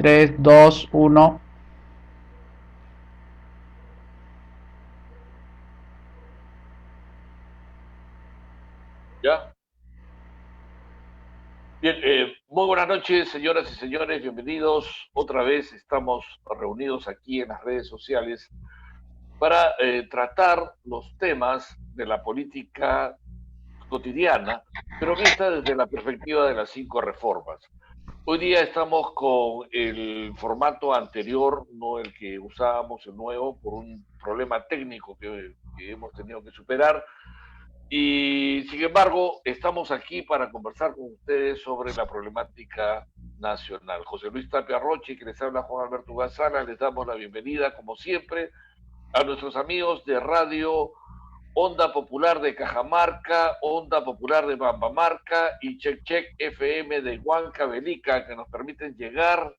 3, 2, 1. ¿Ya? Bien, muy buenas noches, señoras y señores, bienvenidos. Otra vez estamos reunidos aquí en las redes sociales para tratar los temas de la política cotidiana, pero vista desde la perspectiva de las 5 reformas. Hoy día estamos con el formato anterior, no el que usábamos, el nuevo, por un problema técnico que hemos tenido que superar. Y sin embargo, estamos aquí para conversar con ustedes sobre la problemática nacional. José Luis Tapia Roche, que les habla Juan Alberto Gazana, les damos la bienvenida, como siempre, a nuestros amigos de Radio Onda Popular de Cajamarca, Onda Popular de Bambamarca y Check Check FM de Huancavelica, que nos permiten llegar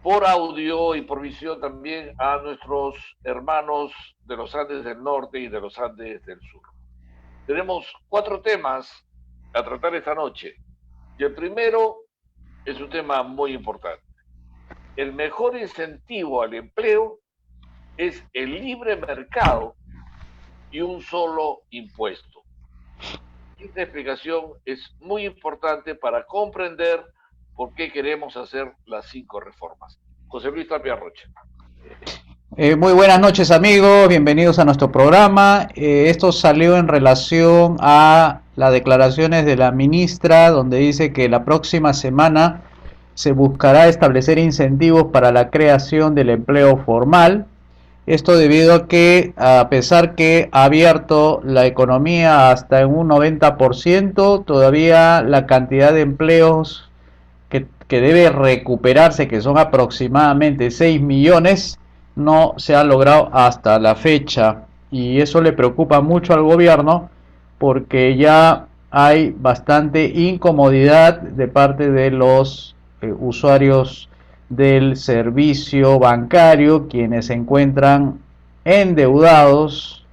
por audio y por visión también a nuestros hermanos de los Andes del Norte y de los Andes del Sur. Tenemos 4 temas a tratar esta noche. Y el primero es un tema muy importante. El mejor incentivo al empleo es el libre mercado y un solo impuesto. Esta explicación es muy importante para comprender por qué queremos hacer las 5 reformas. José Luis Tapia Rocha. Muy buenas noches, amigos, bienvenidos a nuestro programa. Esto salió en relación a las declaraciones de la ministra, donde dice que la próxima semana se buscará establecer incentivos para la creación del empleo formal. Esto debido a que, a pesar que ha abierto la economía hasta en un 90%, todavía la cantidad de empleos que debe recuperarse, que son aproximadamente 6 millones, no se ha logrado hasta la fecha. Y eso le preocupa mucho al gobierno porque ya hay bastante incomodidad de parte de los usuarios del servicio bancario, quienes se encuentran endeudados,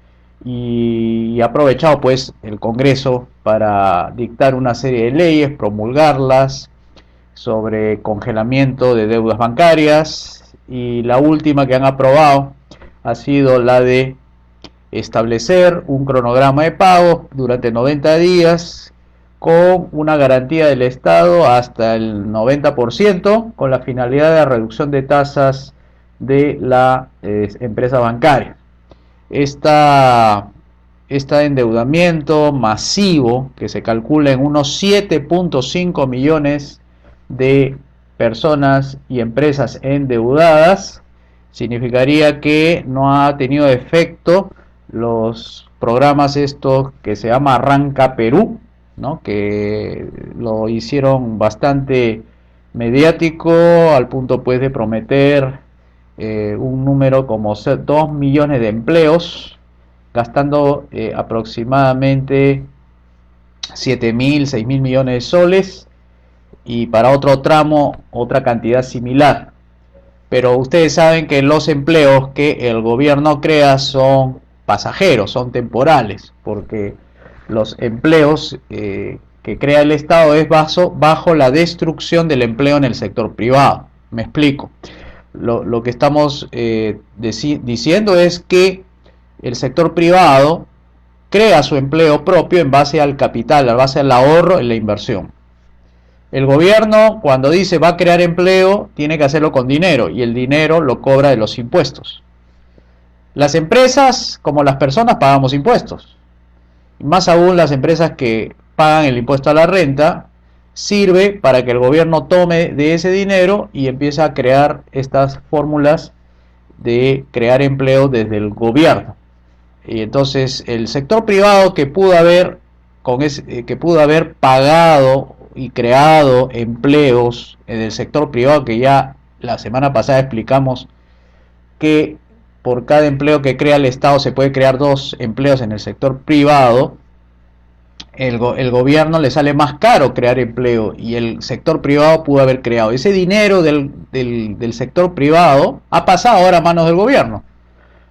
y ha aprovechado pues el Congreso para dictar una serie de leyes, promulgarlas sobre congelamiento de deudas bancarias, y la última que han aprobado ha sido la de establecer un cronograma de pago durante 90 días con una garantía del Estado hasta el 90%, con la finalidad de reducción de tasas de la empresa bancaria. Este endeudamiento masivo, que se calcula en unos 7.5 millones de personas y empresas endeudadas, significaría que no ha tenido efecto los programas estos que se llama Arranca Perú, ¿no? Que lo hicieron bastante mediático al punto pues de prometer un número como 2 millones de empleos, gastando aproximadamente 7.000, 6.000 millones de soles, y para otro tramo otra cantidad similar. Pero ustedes saben que los empleos que el gobierno crea son pasajeros, son temporales, porque los empleos que crea el Estado es bajo la destrucción del empleo en el sector privado. Me explico. Lo que estamos diciendo es que el sector privado crea su empleo propio en base al capital, en base al ahorro y la inversión. El gobierno, cuando dice va a crear empleo, tiene que hacerlo con dinero, y el dinero lo cobra de los impuestos. Las empresas, como las personas, pagamos impuestos. Y más aún las empresas que pagan el impuesto a la renta, sirve para que el gobierno tome de ese dinero y empiece a crear estas fórmulas de crear empleo desde el gobierno. Y entonces el sector privado que pudo haber pagado y creado empleos en el sector privado, que ya la semana pasada explicamos que por cada empleo que crea el Estado se puede crear 2 empleos en el sector privado. El gobierno le sale más caro crear empleo, y el sector privado pudo haber creado. Ese dinero del sector privado ha pasado ahora a manos del gobierno.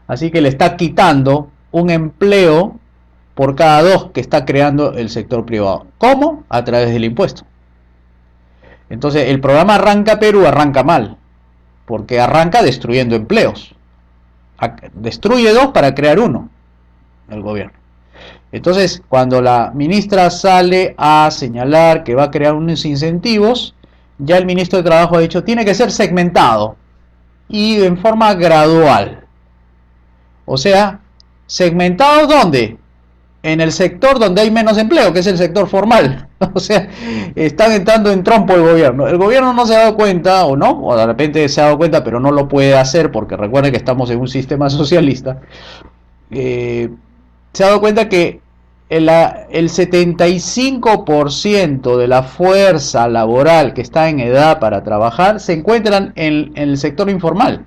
Así que le está quitando un empleo por cada 2 que está creando el sector privado. ¿Cómo? A través del impuesto. Entonces el programa Arranca Perú arranca mal, porque arranca destruyendo empleos. Destruye 2 para crear 1, el gobierno. Entonces, cuando la ministra sale a señalar que va a crear unos incentivos, ya el ministro de Trabajo ha dicho, tiene que ser segmentado y en forma gradual. O sea, ¿segmentado dónde? En el sector donde hay menos empleo, que es el sector formal. O sea, están entrando en trompo el gobierno. El gobierno no se ha dado cuenta, o no, o de repente se ha dado cuenta, pero no lo puede hacer, porque recuerden que estamos en un sistema socialista. Se ha dado cuenta que el 75% de la fuerza laboral que está en edad para trabajar se encuentran en el sector informal.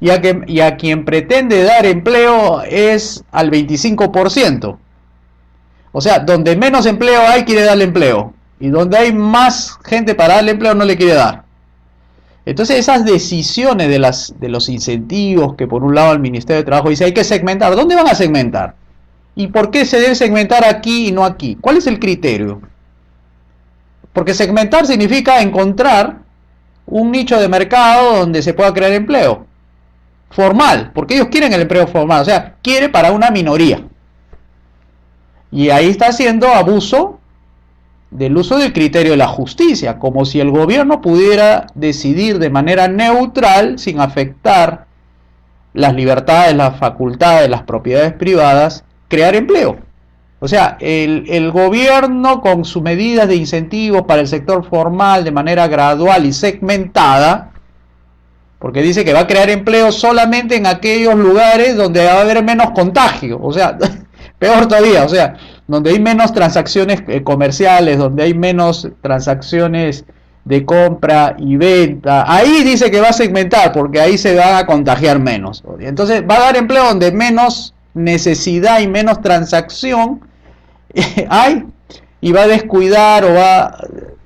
Y a quien pretende dar empleo es al 25%. O sea, donde menos empleo hay, quiere darle empleo. Y donde hay más gente para darle empleo, no le quiere dar. Entonces esas decisiones de los incentivos que por un lado el Ministerio de Trabajo dice hay que segmentar. ¿Dónde van a segmentar? ¿Y por qué se debe segmentar aquí y no aquí? ¿Cuál es el criterio? Porque segmentar significa encontrar un nicho de mercado donde se pueda crear empleo formal, porque ellos quieren el empleo formal, o sea, quiere para una minoría. Y ahí está haciendo abuso del uso del criterio de la justicia, como si el gobierno pudiera decidir de manera neutral, sin afectar las libertades, las facultades, las propiedades privadas, crear empleo. O sea, el gobierno con sus medidas de incentivos para el sector formal de manera gradual y segmentada, porque dice que va a crear empleo solamente en aquellos lugares donde va a haber menos contagio, o sea, peor todavía, o sea, donde hay menos transacciones comerciales, donde hay menos transacciones de compra y venta, ahí dice que va a segmentar, porque ahí se va a contagiar menos. Entonces va a dar empleo donde menos necesidad y menos transacción hay, y va a descuidar o va a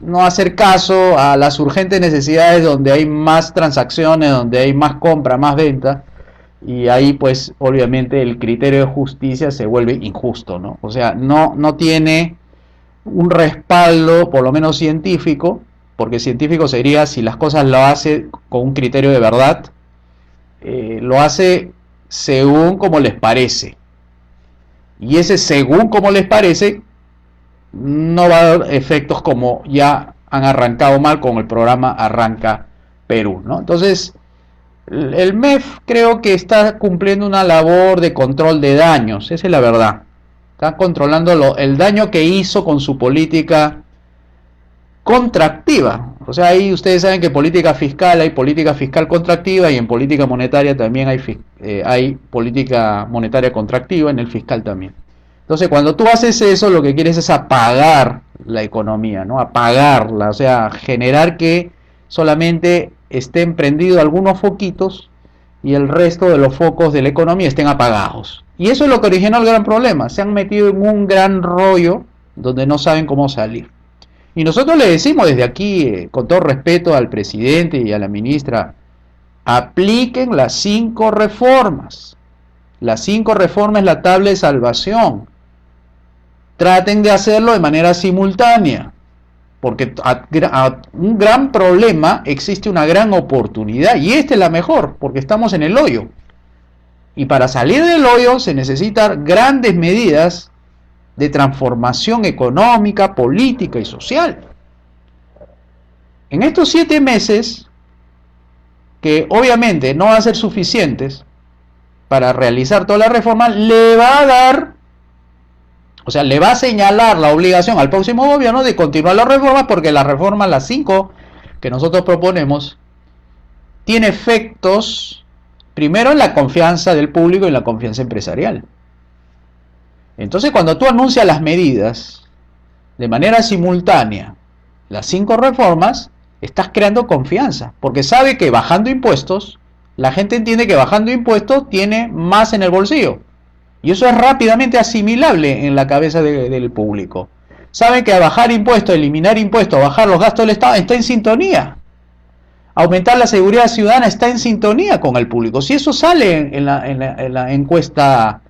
no hacer caso a las urgentes necesidades donde hay más transacciones, donde hay más compra, más venta, y ahí pues obviamente el criterio de justicia se vuelve injusto, ¿no? O sea, no tiene un respaldo, por lo menos científico, porque científico sería si las cosas lo hace con un criterio de verdad, lo hace según como les parece, y ese según como les parece no va a dar efectos como ya han arrancado mal con el programa Arranca Perú, ¿no? Entonces, el MEF creo que está cumpliendo una labor de control de daños, esa es la verdad. Está controlando el daño que hizo con su política contractiva. O sea, ahí ustedes saben que en política fiscal hay política fiscal contractiva y en política monetaria también hay política monetaria contractiva, en el fiscal también. Entonces, cuando tú haces eso, lo que quieres es apagar la economía, ¿no? Apagarla, o sea, generar que solamente estén prendidos algunos foquitos y el resto de los focos de la economía estén apagados. Y eso es lo que originó el gran problema. Se han metido en un gran rollo donde no saben cómo salir. Y nosotros le decimos desde aquí, con todo respeto al presidente y a la ministra, apliquen las 5 reformas. Las 5 reformas es la tabla de salvación. Traten de hacerlo de manera simultánea, porque a un gran problema existe una gran oportunidad, y esta es la mejor, porque estamos en el hoyo. Y para salir del hoyo se necesitan grandes medidas de transformación económica, política y social. En estos 7 meses, que obviamente no van a ser suficientes para realizar toda la reforma, le va a dar, o sea, le va a señalar la obligación al próximo gobierno de continuar las reformas, porque la reforma, las 5 que nosotros proponemos, tiene efectos, primero en la confianza del público y en la confianza empresarial. Entonces, cuando tú anuncias las medidas de manera simultánea, las 5 reformas, estás creando confianza, porque sabe que bajando impuestos, la gente entiende que bajando impuestos tiene más en el bolsillo. Y eso es rápidamente asimilable en la cabeza del público. Saben que a bajar impuestos, eliminar impuestos, bajar los gastos del Estado está en sintonía. Aumentar la seguridad ciudadana está en sintonía con el público. Si eso sale en la encuesta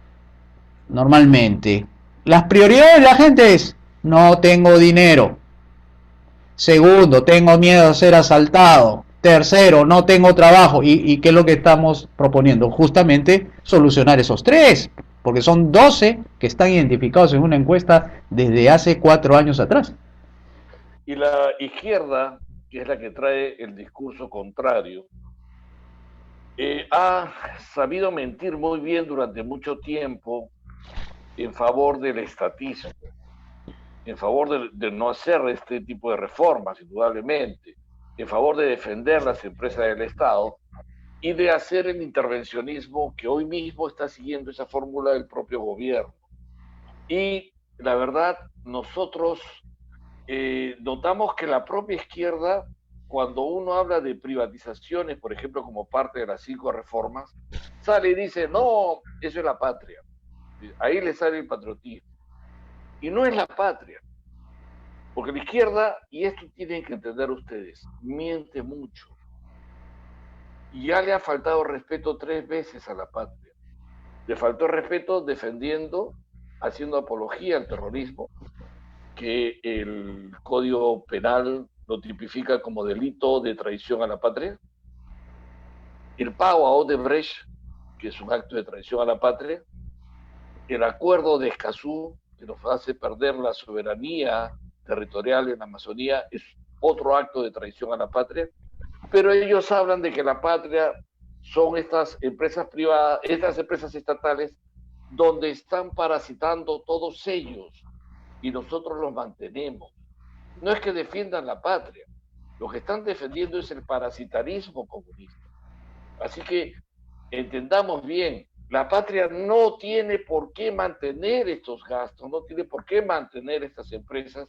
normalmente, las prioridades de la gente es: no tengo dinero. Segundo, tengo miedo a ser asaltado. Tercero, no tengo trabajo. ¿Y qué es lo que estamos proponiendo? Justamente solucionar esos tres, porque son 12 que están identificados en una encuesta desde hace 4 años atrás. Y la izquierda, que es la que trae el discurso contrario, ha sabido mentir muy bien durante mucho tiempo en favor del estatismo, en favor de no hacer este tipo de reformas, indudablemente, en favor de defender las empresas del Estado y de hacer el intervencionismo que hoy mismo está siguiendo esa fórmula del propio gobierno. Y la verdad, nosotros notamos que la propia izquierda, cuando uno habla de privatizaciones, por ejemplo, como parte de las 5 reformas, sale y dice, no, eso es la patria. Ahí le sale el patriotismo. Y no es la patria. Porque la izquierda, y esto tienen que entender ustedes, miente mucho. Y ya le ha faltado respeto 3 veces a la patria. Le faltó respeto defendiendo, haciendo apología al terrorismo, que el Código Penal lo tipifica como delito de traición a la patria. El pago a Odebrecht, que es un acto de traición a la patria. El acuerdo de Escazú, que nos hace perder la soberanía territorial en la Amazonía, es otro acto de traición a la patria. Pero ellos hablan de que la patria son estas empresas privadas, estas empresas estatales, donde están parasitando todos ellos y nosotros los mantenemos. No es que defiendan la patria, lo que están defendiendo es el parasitarismo comunista. Así que entendamos bien, la patria no tiene por qué mantener estos gastos, no tiene por qué mantener estas empresas,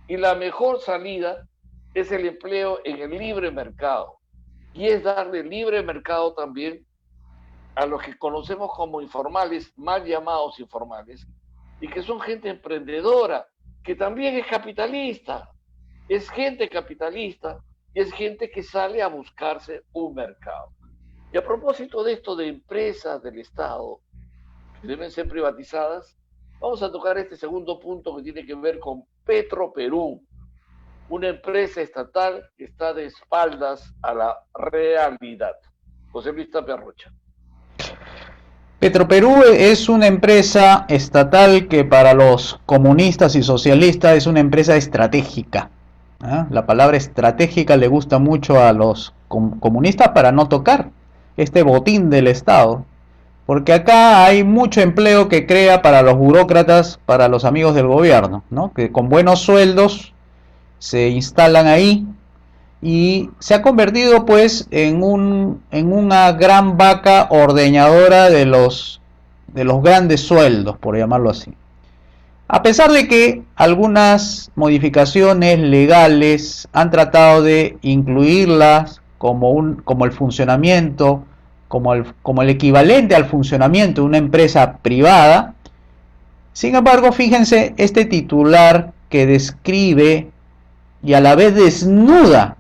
y la mejor salida es el empleo en el libre mercado, y es darle libre mercado también a los que conocemos como informales, mal llamados informales, y que son gente emprendedora, que también es capitalista, es gente capitalista y es gente que sale a buscarse un mercado. Y a propósito de esto de empresas del Estado que deben ser privatizadas, vamos a tocar este segundo punto que tiene que ver con Petroperú, una empresa estatal que está de espaldas a la realidad. José Luis Tapia Rocha. Petroperú es una empresa estatal que para los comunistas y socialistas es una empresa estratégica. ¿Ah? La palabra estratégica le gusta mucho a los comunistas para no tocar este botín del Estado. Porque acá hay mucho empleo que crea para los burócratas, para los amigos del gobierno, ¿no? Que con buenos sueldos se instalan ahí y se ha convertido pues en una gran vaca ordeñadora de los grandes sueldos, por llamarlo así. A pesar de que algunas modificaciones legales han tratado de incluirlas como el funcionamiento, como el equivalente al funcionamiento de una empresa privada, sin embargo, fíjense este titular que describe y a la vez desnuda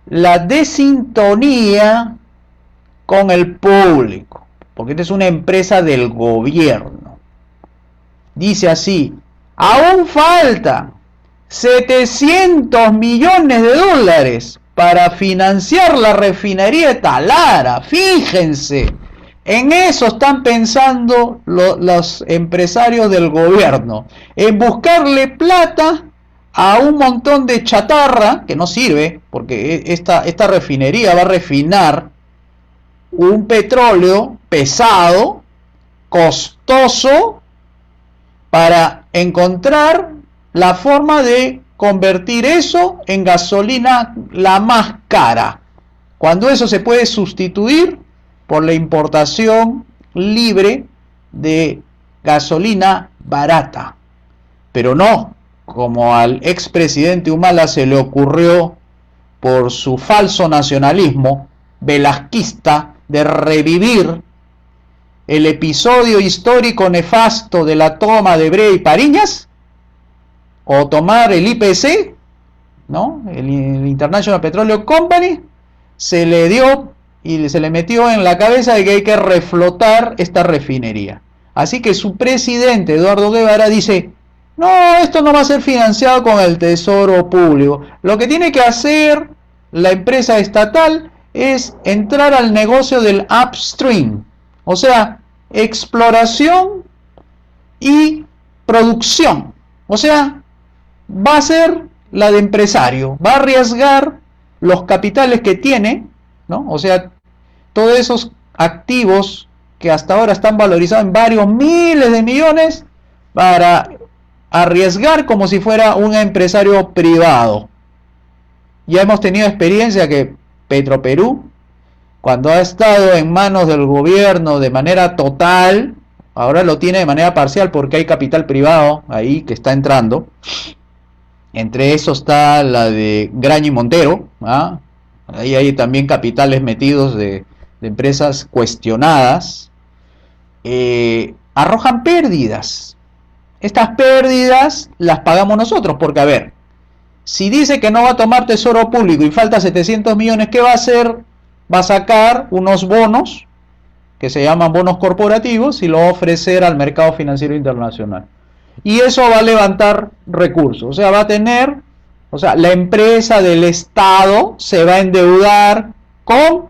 la desintonía con el público, porque esta es una empresa del gobierno. Dice así: aún faltan 700 millones de dólares para financiar la refinería de Talara. Fíjense, en eso están pensando los empresarios del gobierno, en buscarle plata a un montón de chatarra que no sirve, porque esta refinería va a refinar un petróleo pesado, costoso, para encontrar la forma de convertir eso en gasolina la más cara, cuando eso se puede sustituir por la importación libre de gasolina barata. Pero no, como al expresidente Humala se le ocurrió, por su falso nacionalismo velasquista, de revivir el episodio histórico nefasto de la toma de Brea y Pariñas, o tomar el IPC, ¿no? el International Petroleum Company, se le dio y se le metió en la cabeza de que hay que reflotar esta refinería. Así que su presidente, Eduardo Guevara, dice: No, esto no va a ser financiado con el tesoro público. Lo que tiene que hacer la empresa estatal es entrar al negocio del upstream, o sea, exploración y producción. O sea, va a ser la de empresario, va a arriesgar los capitales que tiene, ¿no? O sea, todos esos activos que hasta ahora están valorizados en varios miles de millones para arriesgar como si fuera un empresario privado. Ya hemos tenido experiencia que Petroperú, cuando ha estado en manos del gobierno de manera total, ahora lo tiene de manera parcial porque hay capital privado ahí que está entrando. Entre esos está la de Graña y Montero, ¿ah? Ahí hay también capitales metidos de empresas cuestionadas. Arrojan pérdidas. Estas pérdidas las pagamos nosotros, porque a ver, si dice que no va a tomar tesoro público y falta 700 millones, ¿qué va a hacer? Va a sacar unos bonos, que se llaman bonos corporativos, y lo va a ofrecer al mercado financiero internacional. Y eso va a levantar recursos, o sea, va a tener, o sea, la empresa del Estado se va a endeudar con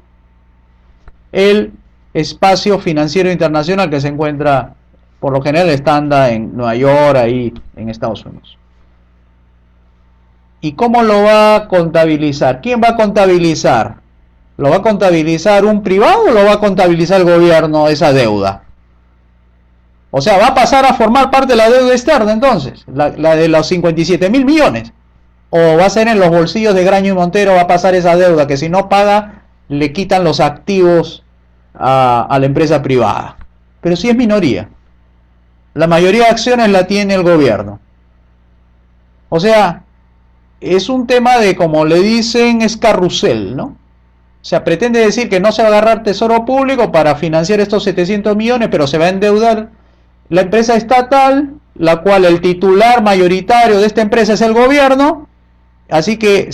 el espacio financiero internacional que se encuentra, por lo general, anda en Nueva York, ahí en Estados Unidos. ¿Y cómo lo va a contabilizar? ¿Quién va a contabilizar? ¿Lo va a contabilizar un privado o lo va a contabilizar el gobierno esa deuda? O sea, va a pasar a formar parte de la deuda externa entonces, la de los 57 mil millones. O va a ser en los bolsillos de Graña y Montero, va a pasar esa deuda que si no paga le quitan los activos a la empresa privada. Pero si es minoría. La mayoría de acciones la tiene el gobierno. O sea, es un tema de, como le dicen, es carrusel, ¿no? O sea, pretende decir que no se va a agarrar tesoro público para financiar estos 700 millones, pero se va a endeudar la empresa estatal, la cual el titular mayoritario de esta empresa es el gobierno. Así que,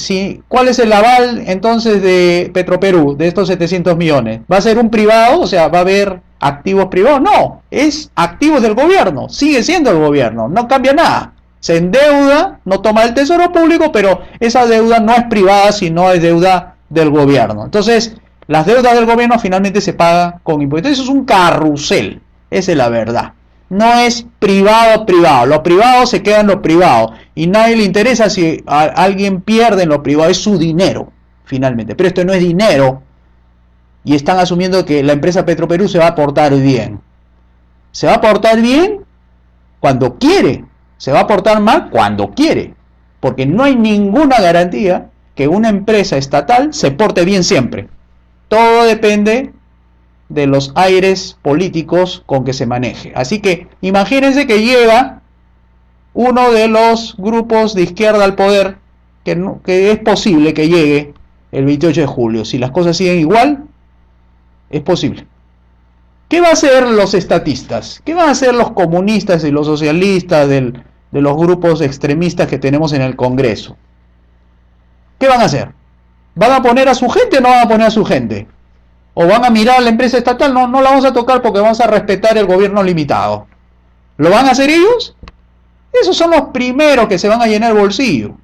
¿cuál es el aval entonces de Petroperú, de estos 700 millones? ¿Va a ser un privado? O sea, ¿va a haber activos privados? No, es activos del gobierno, sigue siendo el gobierno, no cambia nada. Se endeuda, no toma el tesoro público, pero esa deuda no es privada, sino es deuda del gobierno. Entonces, las deudas del gobierno finalmente se pagan con impuestos. Eso es un carrusel, esa es la verdad. No es privado, lo privado se queda en lo privado y nadie le interesa si alguien pierde en lo privado, es su dinero finalmente, pero esto no es dinero y están asumiendo que la empresa Petroperú se va a portar bien. Se va a portar bien cuando quiere, se va a portar mal cuando quiere, porque no hay ninguna garantía que una empresa estatal se porte bien siempre. Todo depende de los aires políticos con que se maneje. Así que imagínense que llega uno de los grupos de izquierda al poder, que es posible que llegue el 28 de julio. Si las cosas siguen igual, es posible. ¿Qué va a hacer los estatistas? ¿Qué van a hacer los comunistas y los socialistas de los grupos extremistas que tenemos en el Congreso? ¿Qué van a hacer? ¿Van a poner a su gente o no van a poner a su gente? ¿O van a mirar a la empresa estatal? No, no la vamos a tocar porque vamos a respetar el gobierno limitado. ¿Lo van a hacer ellos? Esos son los primeros que se van a llenar el bolsillo,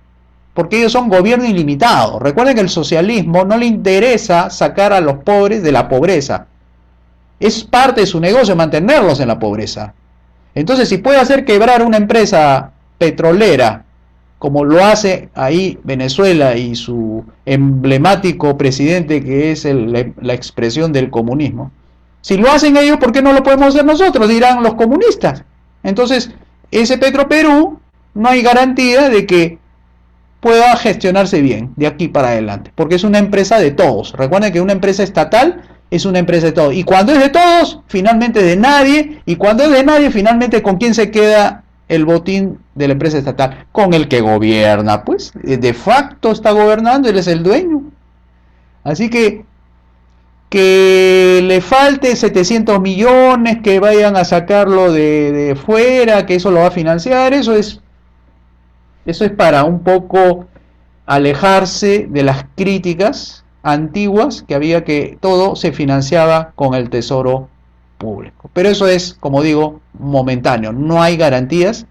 porque ellos son gobierno ilimitado. Recuerden que el socialismo no le interesa sacar a los pobres de la pobreza. Es parte de su negocio mantenerlos en la pobreza. Entonces, si puede hacer quebrar una empresa petrolera, como lo hace ahí Venezuela y su emblemático presidente que es la expresión del comunismo, si lo hacen ellos, ¿por qué no lo podemos hacer nosotros? Dirán los comunistas. Entonces, ese Petroperú no hay garantía de que pueda gestionarse bien de aquí para adelante, porque es una empresa de todos. Recuerden que una empresa estatal es una empresa de todos, y cuando es de todos, finalmente de nadie, y cuando es de nadie, finalmente ¿con quién se queda el botín de la empresa estatal? Con el que gobierna, pues de facto está gobernando, él es el dueño. Así que le falte 700 millones, que vayan a sacarlo de fuera, que eso lo va a financiar, eso es para un poco alejarse de las críticas antiguas que había, que todo se financiaba con el tesoro público. Pero eso es, como digo, momentáneo, no hay garantías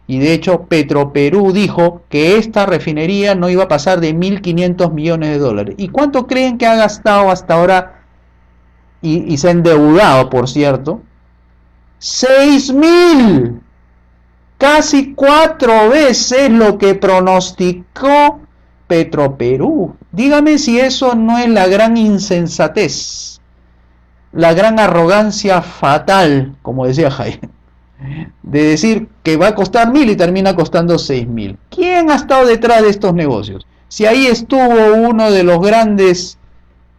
Y de hecho Petroperú dijo que esta refinería no iba a pasar de 1.500 millones de dólares. ¿Y cuánto creen que ha gastado hasta ahora y se ha endeudado, por cierto? 6.000, casi 4 veces lo que pronosticó Petroperú. Dígame si eso no es la gran insensatez, la gran arrogancia fatal, como decía Jaime, de decir que va a costar 1.000 y termina costando 6.000. ¿Quién ha estado detrás de estos negocios? Si ahí estuvo uno de los grandes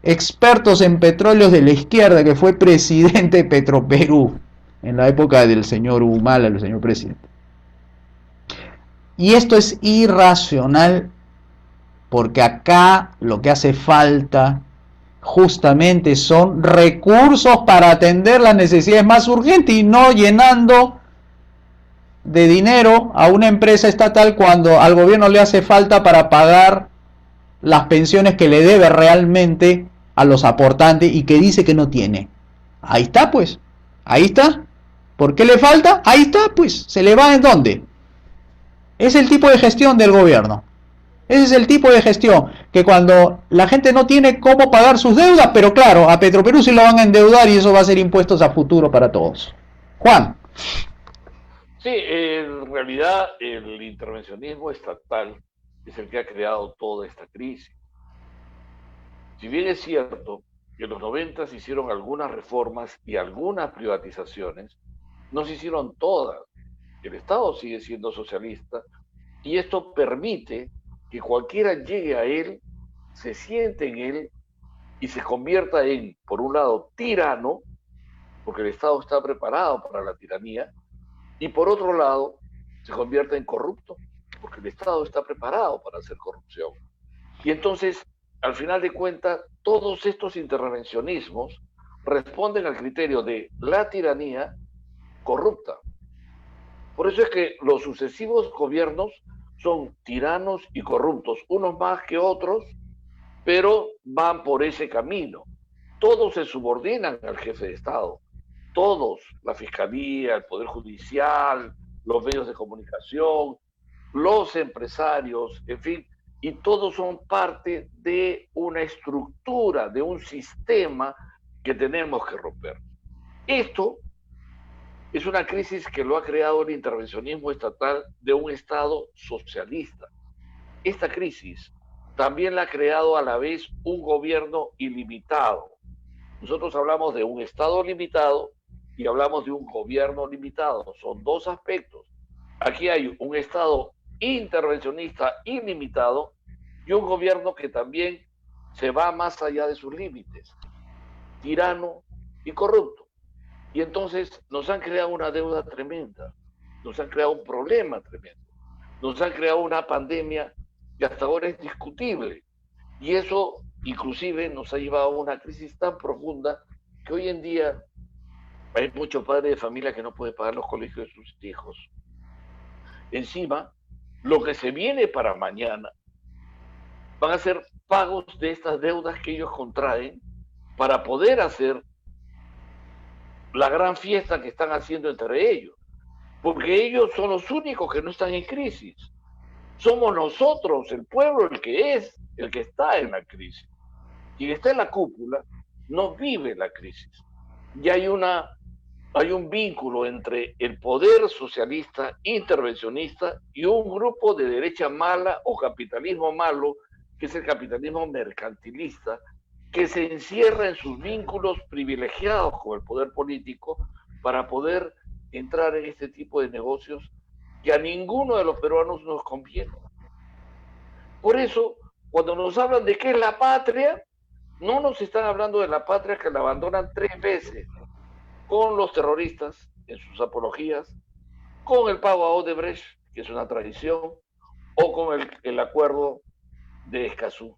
expertos en petróleos de la izquierda, que fue presidente de Petroperú en la época del señor Humala, el señor presidente. Y esto es irracional, porque acá lo que hace falta justamente son recursos para atender las necesidades más urgentes y no llenando de dinero a una empresa estatal cuando al gobierno le hace falta para pagar las pensiones que le debe realmente a los aportantes y que dice que no tiene. Ahí está, pues. Ahí está. ¿Por qué le falta? Ahí está, pues. ¿Se le va en dónde? Es el tipo de gestión del gobierno. Ese es el tipo de gestión, que cuando la gente no tiene cómo pagar sus deudas, pero claro, a Petroperú sí lo van a endeudar y eso va a ser impuestos a futuro para todos. Juan. Sí, en realidad el intervencionismo estatal es el que ha creado toda esta crisis. Si bien es cierto que en los 90 se hicieron algunas reformas y algunas privatizaciones, no se hicieron todas. El Estado sigue siendo socialista y esto permite que cualquiera llegue a él, se siente en él y se convierta en, por un lado, tirano, porque el Estado está preparado para la tiranía, y por otro lado, se convierta en corrupto, porque el Estado está preparado para hacer corrupción. Y entonces, al final de cuentas, todos estos intervencionismos responden al criterio de la tiranía corrupta. Por eso es que los sucesivos gobiernos son tiranos y corruptos, unos más que otros, pero van por ese camino. Todos se subordinan al jefe de Estado, todos, la Fiscalía, el Poder Judicial, los medios de comunicación, los empresarios, en fin, y todos son parte de una estructura, de un sistema que tenemos que romper. Esto es una crisis que lo ha creado el intervencionismo estatal de un Estado socialista. Esta crisis también la ha creado a la vez un gobierno ilimitado. Nosotros hablamos de un Estado limitado y hablamos de un gobierno limitado. Son dos aspectos. Aquí hay un Estado intervencionista ilimitado y un gobierno que también se va más allá de sus límites, tirano y corrupto. Y entonces nos han creado una deuda tremenda, nos han creado un problema tremendo, nos han creado una pandemia que hasta ahora es discutible. Y eso inclusive nos ha llevado a una crisis tan profunda que hoy en día hay muchos padres de familia que no pueden pagar los colegios de sus hijos. Encima, lo que se viene para mañana van a ser pagos de estas deudas que ellos contraen para poder hacer la gran fiesta que están haciendo entre ellos, porque ellos son los únicos que no están en crisis. Somos nosotros, el pueblo, el que está en la crisis. Quien está en la cúpula no vive la crisis. Y hay un vínculo entre el poder socialista intervencionista y un grupo de derecha mala o capitalismo malo, que es el capitalismo mercantilista, que se encierra en sus vínculos privilegiados con el poder político para poder entrar en este tipo de negocios que a ninguno de los peruanos nos conviene. Por eso, cuando nos hablan de qué es la patria, no nos están hablando de la patria que la abandonan 3 veces con los terroristas en sus apologías, con el pago a Odebrecht, que es una traición, o con el acuerdo de Escazú.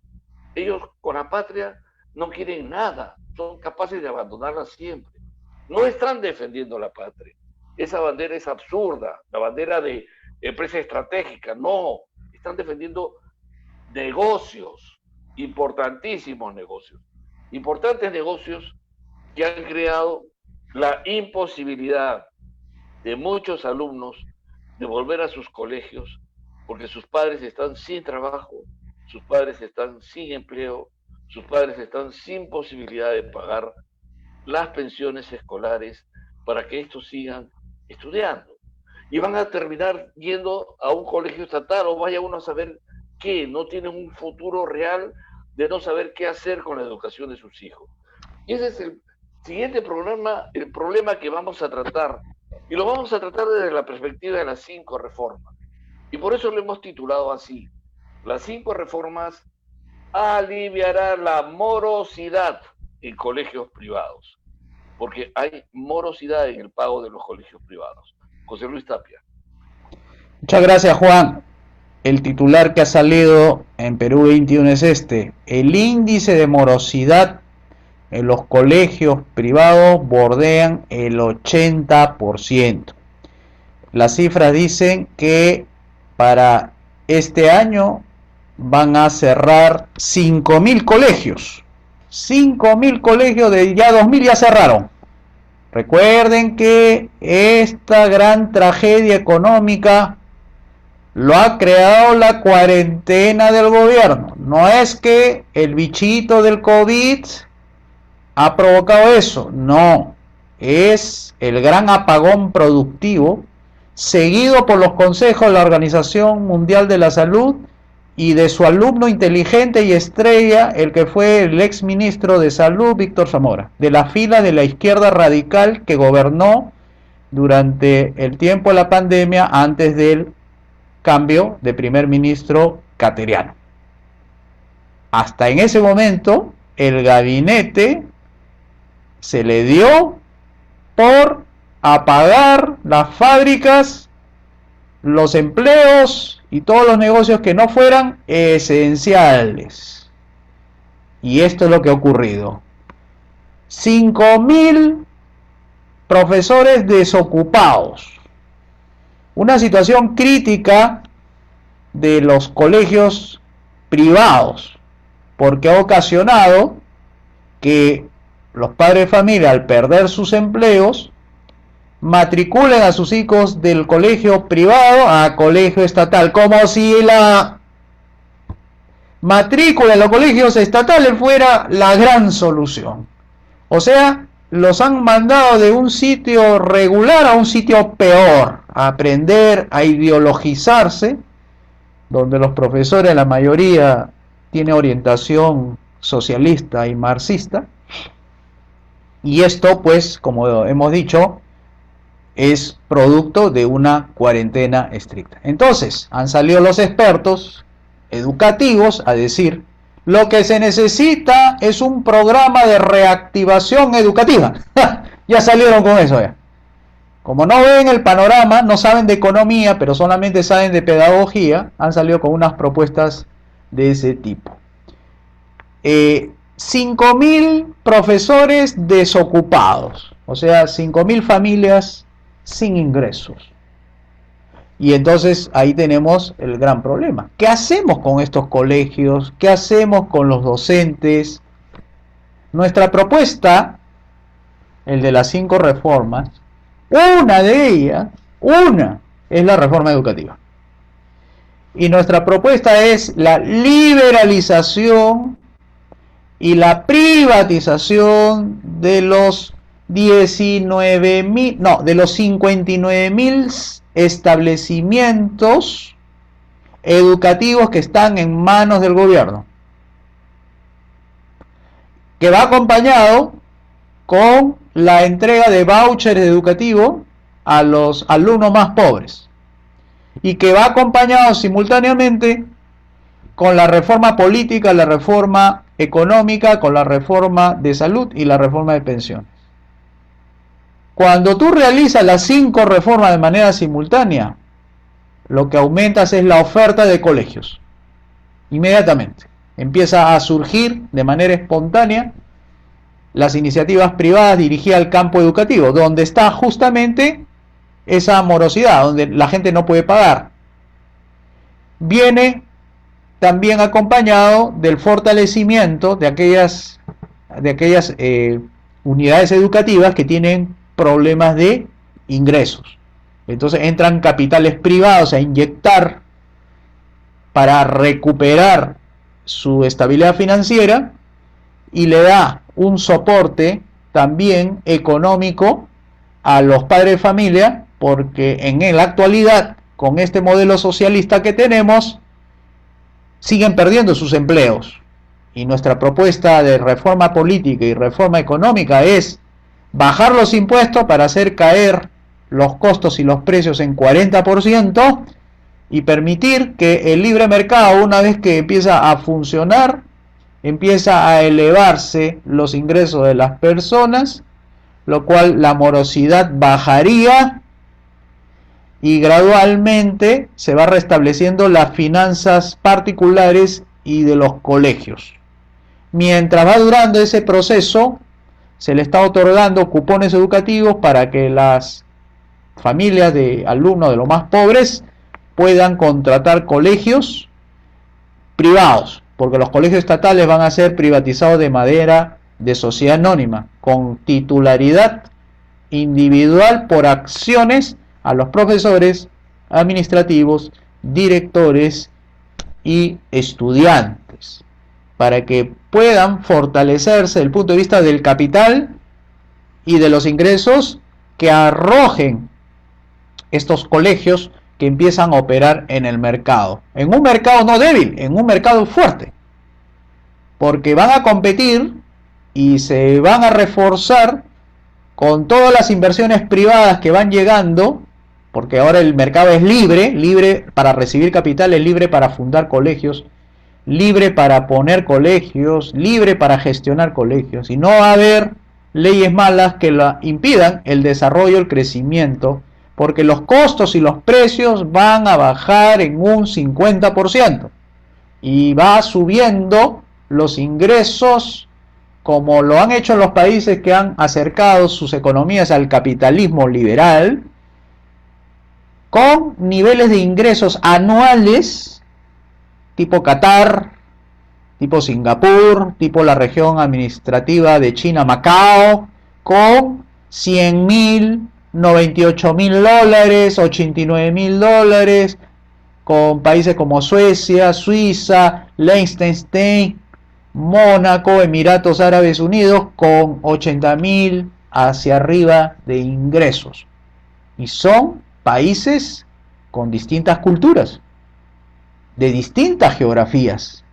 Ellos con la patria no quieren nada, son capaces de abandonarla siempre. No están defendiendo la patria. Esa bandera es absurda, la bandera de empresa estratégica, no. Están defendiendo negocios, importantísimos negocios, importantes negocios que han creado la imposibilidad de muchos alumnos de volver a sus colegios porque sus padres están sin trabajo, sus padres están sin empleo, sus padres están sin posibilidad de pagar las pensiones escolares para que estos sigan estudiando. Y van a terminar yendo a un colegio estatal o vaya uno a saber qué, no tienen un futuro real de no saber qué hacer con la educación de sus hijos. Y ese es el siguiente problema, el problema que vamos a tratar. Y lo vamos a tratar desde la perspectiva de las 5 reformas. Y por eso lo hemos titulado así. Las 5 reformas aliviarán la morosidad en colegios privados. Porque hay morosidad en el pago de los colegios privados. José Luis Tapia. Muchas gracias, Juan. El titular que ha salido en Perú 21 es este: el índice de morosidad en los colegios privados bordean el 80%. Las cifras dicen que para este año van a cerrar 5.000 colegios. 5.000 colegios, de ya 2.000 ya cerraron. Recuerden que esta gran tragedia económica lo ha creado la cuarentena del gobierno. No es que el bichito del COVID ha provocado eso, no. Es el gran apagón productivo seguido por los consejos de la Organización Mundial de la Salud y de su alumno inteligente y estrella, el que fue el ex ministro de Salud, Víctor Zamora, de la fila de la izquierda radical que gobernó durante el tiempo de la pandemia antes del cambio de primer ministro cateriano. Hasta en ese momento el gabinete se le dio por apagar las fábricas, los empleos y todos los negocios que no fueran esenciales. Y esto es lo que ha ocurrido. 5.000 profesores desocupados. Una situación crítica de los colegios privados, porque ha ocasionado que los padres de familia, al perder sus empleos, matriculen a sus hijos del colegio privado a colegio estatal, como si la matrícula en los colegios estatales fuera la gran solución. O sea, los han mandado de un sitio regular a un sitio peor, a aprender a ideologizarse, donde los profesores, la mayoría, tiene orientación socialista y marxista. Y esto, pues, como hemos dicho, es producto de una cuarentena estricta. Entonces, han salido los expertos educativos a decir: lo que se necesita es un programa de reactivación educativa. Ya salieron con eso ya. Como no ven el panorama, no saben de economía, pero solamente saben de pedagogía, han salido con unas propuestas de ese tipo. 5.000 profesores desocupados, o sea, 5.000 familias sin ingresos. Y entonces ahí tenemos el gran problema. ¿Qué hacemos con estos colegios? ¿Qué hacemos con los docentes? Nuestra propuesta, el de las 5 reformas, una de ellas, es la reforma educativa. Y nuestra propuesta es la liberalización y la privatización de los 59.000 establecimientos educativos que están en manos del gobierno, que va acompañado con la entrega de vouchers educativos a los alumnos más pobres, y que va acompañado simultáneamente con la reforma política, la reforma económica, con la reforma de salud y la reforma de pensiones. Cuando tú realizas las 5 reformas de manera simultánea, lo que aumentas es la oferta de colegios. Inmediatamente empieza a surgir de manera espontánea las iniciativas privadas dirigidas al campo educativo, donde está justamente esa morosidad, donde la gente no puede pagar. Viene también acompañado del fortalecimiento de aquellas unidades educativas que tienen problemas de ingresos. Entonces entran capitales privados a inyectar para recuperar su estabilidad financiera y le da un soporte también económico a los padres de familia, porque en la actualidad, con este modelo socialista que tenemos, siguen perdiendo sus empleos. Y nuestra propuesta de reforma política y reforma económica es bajar los impuestos para hacer caer los costos y los precios en 40% y permitir que el libre mercado, una vez que empieza a funcionar, empieza a elevarse los ingresos de las personas, lo cual la morosidad bajaría y gradualmente se va restableciendo las finanzas particulares y de los colegios. Mientras va durando ese proceso, se le está otorgando cupones educativos para que las familias de alumnos de los más pobres puedan contratar colegios privados, porque los colegios estatales van a ser privatizados de manera de sociedad anónima, con titularidad individual por acciones a los profesores, administrativos, directores y estudiantes, para que puedan fortalecerse desde el punto de vista del capital y de los ingresos que arrojen estos colegios que empiezan a operar en el mercado. En un mercado no débil, en un mercado fuerte. Porque van a competir y se van a reforzar con todas las inversiones privadas que van llegando, porque ahora el mercado es libre, libre para recibir capitales, libre para fundar colegios, libre para poner colegios, libre para gestionar colegios, y no va a haber leyes malas que la impidan el desarrollo, el crecimiento, porque los costos y los precios van a bajar en un 50% y va subiendo los ingresos como lo han hecho los países que han acercado sus economías al capitalismo liberal, con niveles de ingresos anuales tipo Qatar, tipo Singapur, tipo la región administrativa de China, Macao, con 100.000, 98.000 dólares, 89.000 dólares, con países como Suecia, Suiza, Liechtenstein, Mónaco, Emiratos Árabes Unidos, con 80.000 hacia arriba de ingresos. Y son países con distintas culturas, de distintas geografías.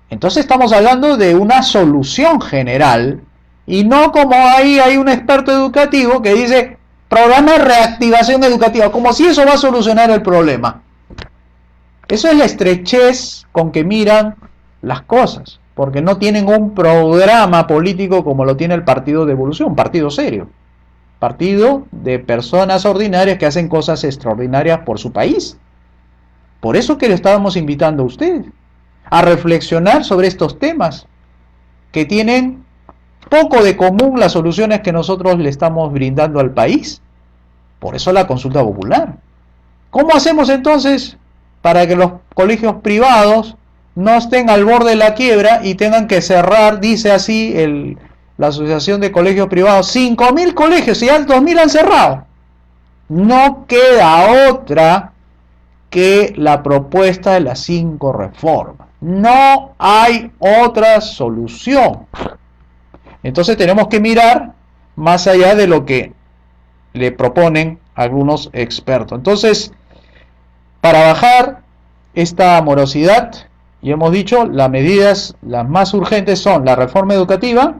Entonces estamos hablando de una solución general y no como hay un experto educativo que dice programa de reactivación educativa, como si eso va a solucionar el problema. Eso es la estrechez con que miran las cosas, porque no tienen un programa político como lo tiene el Partido de Evolución, partido serio, partido de personas ordinarias que hacen cosas extraordinarias por su país. Por eso que le estábamos invitando a ustedes a reflexionar sobre estos temas que tienen poco de común las soluciones que nosotros le estamos brindando al país. Por eso la consulta popular. ¿Cómo hacemos entonces para que los colegios privados no estén al borde de la quiebra y tengan que cerrar, dice así la Asociación de Colegios Privados, 5.000 colegios y ya 2.000 han cerrado? No queda otra que la propuesta de las 5 reformas. No hay otra solución. Entonces tenemos que mirar más allá de lo que le proponen algunos expertos. Entonces, para bajar esta morosidad, y hemos dicho, las medidas las más urgentes son la reforma educativa,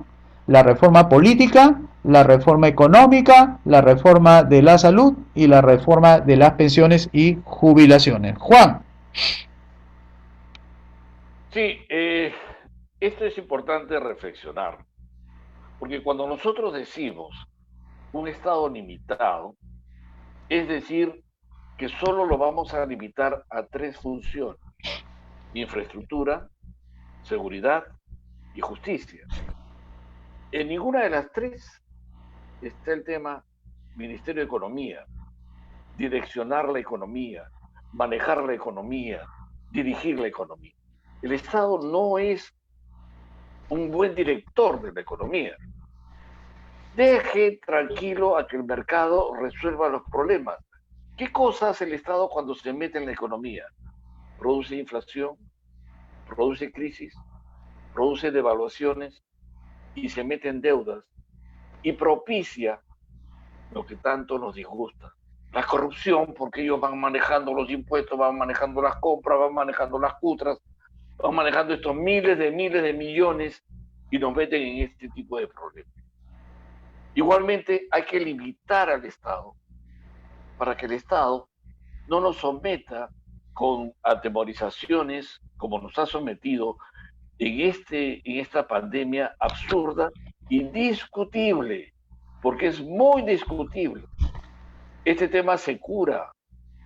la reforma política, la reforma económica, la reforma de la salud y la reforma de las pensiones y jubilaciones. Juan. Sí, esto es importante reflexionar, porque cuando nosotros decimos un Estado limitado, es decir, que solo lo vamos a limitar a 3 funciones: infraestructura, seguridad y justicia. En ninguna de las 3 está el tema Ministerio de Economía, direccionar la economía, manejar la economía, dirigir la economía. El Estado no es un buen director de la economía. Deje tranquilo a que el mercado resuelva los problemas. ¿Qué cosa hace el Estado cuando se mete en la economía? Produce inflación, produce crisis, produce devaluaciones y se mete en deudas y propicia lo que tanto nos disgusta. La corrupción, porque ellos van manejando los impuestos, van manejando las compras, van manejando las cutras, van manejando estos miles de millones y nos meten en este tipo de problemas. Igualmente hay que limitar al Estado para que el Estado no nos someta con atemorizaciones como nos ha sometido en esta pandemia absurda y discutible, porque es muy discutible. Este tema se cura,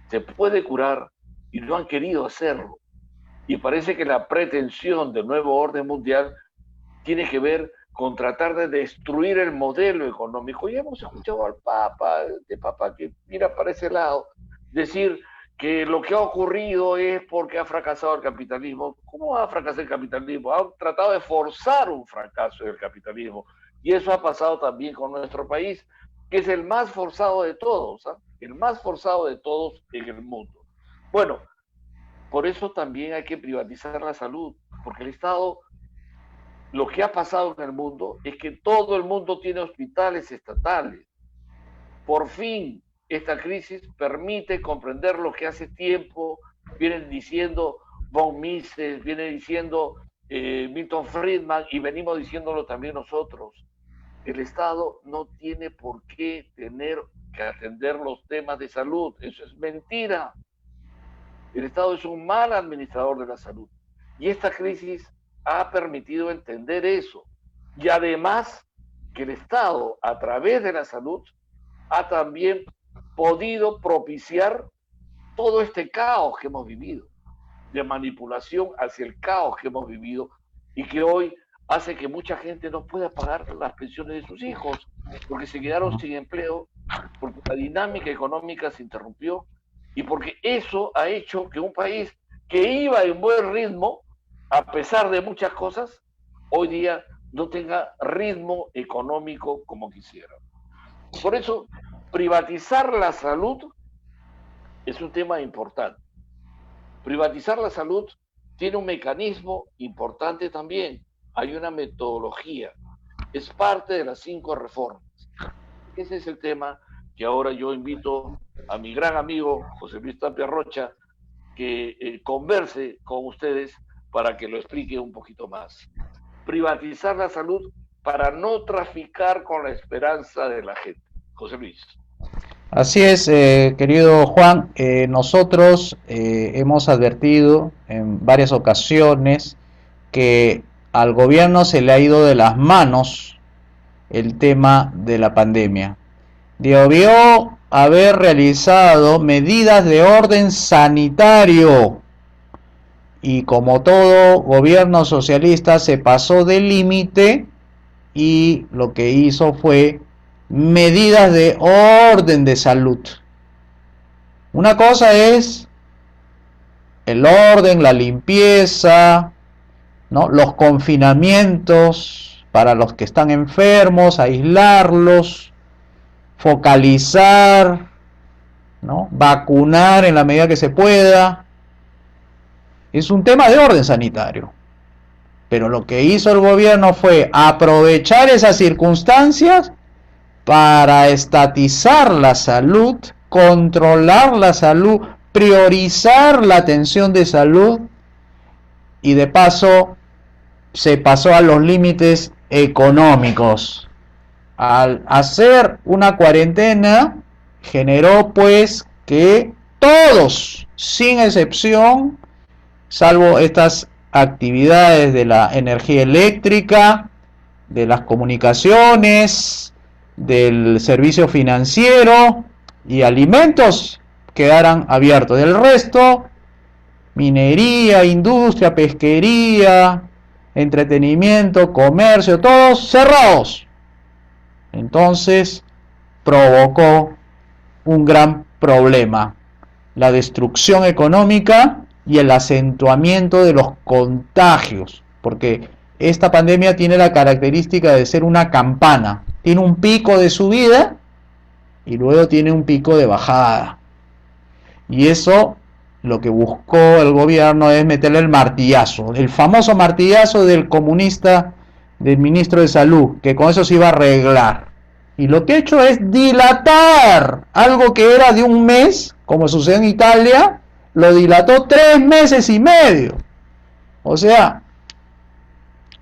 se puede curar y no han querido hacerlo. Y parece que la pretensión del nuevo orden mundial tiene que ver con tratar de destruir el modelo económico. Y hemos escuchado al Papa que mira para ese lado, decir que lo que ha ocurrido es porque ha fracasado el capitalismo. ¿Cómo va a fracasar el capitalismo? Han tratado de forzar un fracaso del capitalismo. Y eso ha pasado también con nuestro país, que es el más forzado de todos, ¿eh? El más forzado de todos en el mundo. Bueno, por eso también hay que privatizar la salud, porque el Estado, lo que ha pasado en el mundo es que todo el mundo tiene hospitales estatales. Por fin, esta crisis permite comprender lo que hace tiempo vienen diciendo von Mises, viene diciendo Milton Friedman y venimos diciéndolo también nosotros. El Estado no tiene por qué tener que atender los temas de salud. Eso es mentira. El Estado es un mal administrador de la salud. Y esta crisis ha permitido entender eso. Y además que el Estado, a través de la salud, ha también podido propiciar todo este caos que hemos vivido, de manipulación hacia el caos que hemos vivido y que hoy hace que mucha gente no pueda pagar las pensiones de sus hijos porque se quedaron sin empleo, porque la dinámica económica se interrumpió y porque eso ha hecho que un país que iba en buen ritmo, a pesar de muchas cosas, hoy día no tenga ritmo económico como quisiera. Por eso, privatizar la salud es un tema importante. Privatizar la salud tiene un mecanismo importante también. Hay una metodología. Es parte de las 5 reformas. Ese es el tema que ahora yo invito a mi gran amigo José Luis Tapia Rocha que converse con ustedes para que lo explique un poquito más. Privatizar la salud para no traficar con la esperanza de la gente. José Luis. Así es, querido Juan, nosotros hemos advertido en varias ocasiones que al gobierno se le ha ido de las manos el tema de la pandemia. Debió haber realizado medidas de orden sanitario y como todo gobierno socialista se pasó del límite y lo que hizo fue medidas de orden de salud. Una cosa es el orden, la limpieza, ¿no? Los confinamientos para los que están enfermos, aislarlos, focalizar, ¿no? Vacunar en la medida que se pueda. Es un tema de orden sanitario. Pero lo que hizo el gobierno fue aprovechar esas circunstancias para estatizar la salud, controlar la salud, priorizar la atención de salud y de paso se pasó a los límites económicos. Al hacer una cuarentena generó pues que todos, sin excepción, salvo estas actividades de la energía eléctrica, de las comunicaciones, del servicio financiero y alimentos, quedaran abiertos. Del resto, minería, industria, pesquería, entretenimiento, comercio, todos cerrados. Entonces provocó un gran problema, la destrucción económica y el acentuamiento de los contagios, porque esta pandemia tiene la característica de ser una campana. tiene un pico de subida y luego tiene un pico de bajada. Y eso, lo que buscó el gobierno es meterle el martillazo, el famoso martillazo del comunista, del ministro de Salud, que con eso se iba a arreglar. Y lo que ha hecho es dilatar algo que era de un mes, como sucede en Italia, lo dilató 3 meses y medio. O sea,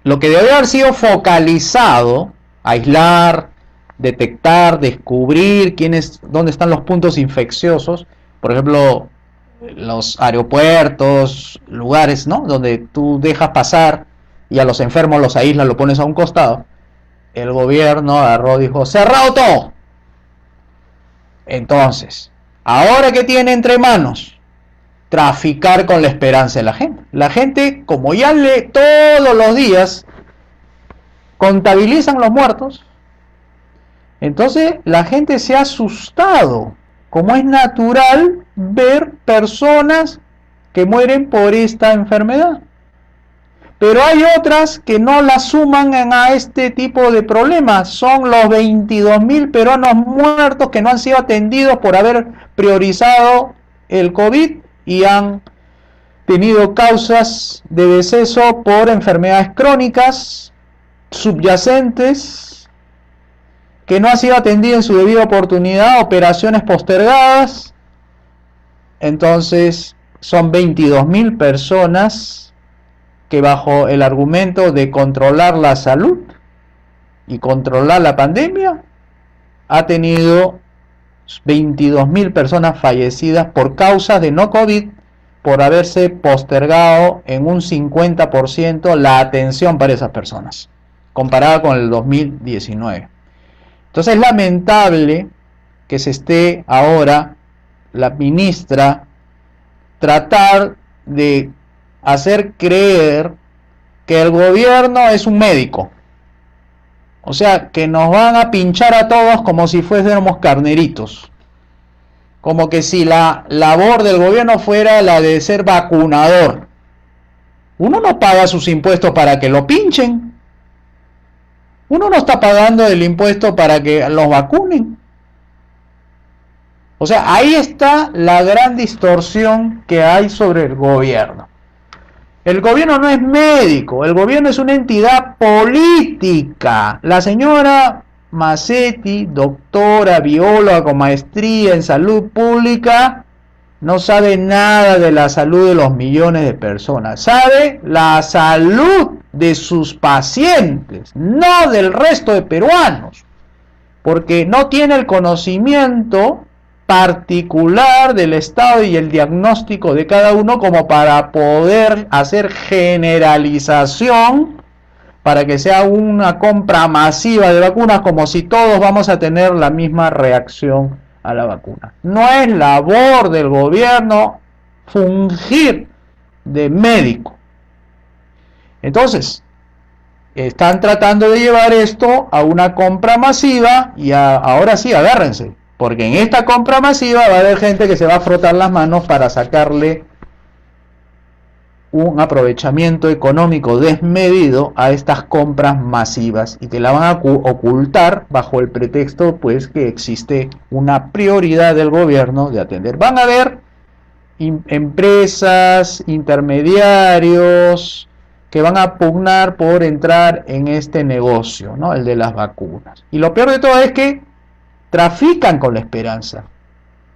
lo que debe haber sido focalizado, aislar, detectar, descubrir dónde están los puntos infecciosos, por ejemplo, los aeropuertos, lugares, ¿no?, donde tú dejas pasar y a los enfermos los aíslas, lo pones a un costado. El gobierno agarró, dijo, cerrado todo. Entonces, ahora que tiene entre manos, traficar con la esperanza de la gente. La gente, como ya todos los días contabilizan los muertos, entonces la gente se ha asustado, como es natural ver personas que mueren por esta enfermedad. Pero hay otras que no la suman a este tipo de problemas. Son los 22.000 peruanos muertos que no han sido atendidos por haber priorizado el COVID y han tenido causas de deceso por enfermedades crónicas subyacentes que no han sido atendidas en su debida oportunidad, operaciones postergadas. Entonces son 22.000 personas que, bajo el argumento de controlar la salud y controlar la pandemia, ha tenido 22.000 personas fallecidas por causas de no COVID, por haberse postergado en un 50% la atención para esas personas, comparada con el 2019. Entonces es lamentable que se esté ahora la ministra tratar de hacer creer que el gobierno es un médico. O sea, que nos van a pinchar a todos como si fuésemos carneritos. Como que si la labor del gobierno fuera la de ser vacunador. Uno no paga sus impuestos para que lo pinchen. Uno no está pagando el impuesto para que los vacunen. O sea, ahí está la gran distorsión que hay sobre el gobierno. El gobierno no es médico, el gobierno es una entidad política. La señora Macetti, doctora, bióloga con maestría en salud pública, no sabe nada de la salud de los millones de personas. Sabe la salud de sus pacientes, no del resto de peruanos, porque no tiene el conocimiento particular del estado y el diagnóstico de cada uno como para poder hacer generalización para que sea una compra masiva de vacunas, como si todos vamos a tener la misma reacción a la vacuna. No es labor del gobierno fungir de médico. Entonces, están tratando de llevar esto a una compra masiva y ahora sí, agárrense, porque en esta compra masiva va a haber gente que se va a frotar las manos para sacarle un aprovechamiento económico desmedido a estas compras masivas y que la van a ocultar bajo el pretexto, pues, que existe una prioridad del gobierno de atender. Van a haber empresas, intermediarios que van a pugnar por entrar en este negocio, ¿no?, el de las vacunas. Y lo peor de todo es que trafican con la esperanza,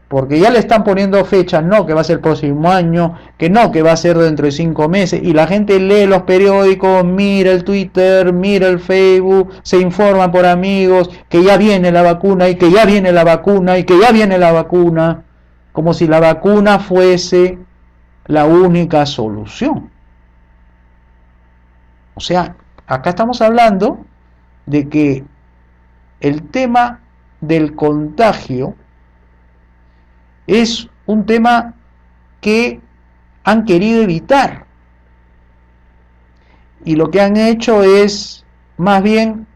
porque ya le están poniendo fechas, no, que va a ser el próximo año, que no, que va a ser dentro de 5 meses, y la gente lee los periódicos, mira el Twitter, mira el Facebook, se informan por amigos, que ya viene la vacuna, y que ya viene la vacuna, y que ya viene la vacuna, como si la vacuna fuese la única solución. O sea, acá estamos hablando de que el tema del contagio es un tema que han querido evitar, y lo que han hecho es más bien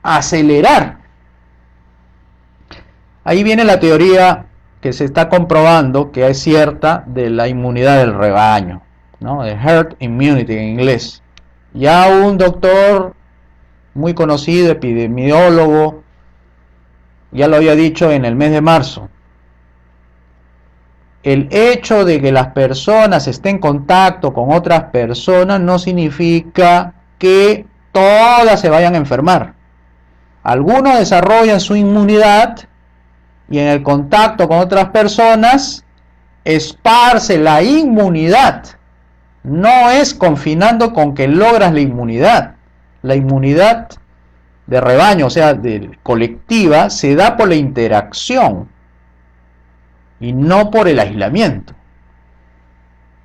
acelerar. Ahí viene la teoría que se está comprobando que es cierta de la inmunidad del rebaño, ¿no?, de herd immunity en inglés. Ya un doctor muy conocido, epidemiólogo, ya lo había dicho en el mes de marzo. El hecho de que las personas estén en contacto con otras personas no significa que todas se vayan a enfermar. Algunos desarrollan su inmunidad y en el contacto con otras personas esparce la inmunidad. No es confinando con que logras la inmunidad. La inmunidad de rebaño, o sea, de colectiva, se da por la interacción y no por el aislamiento.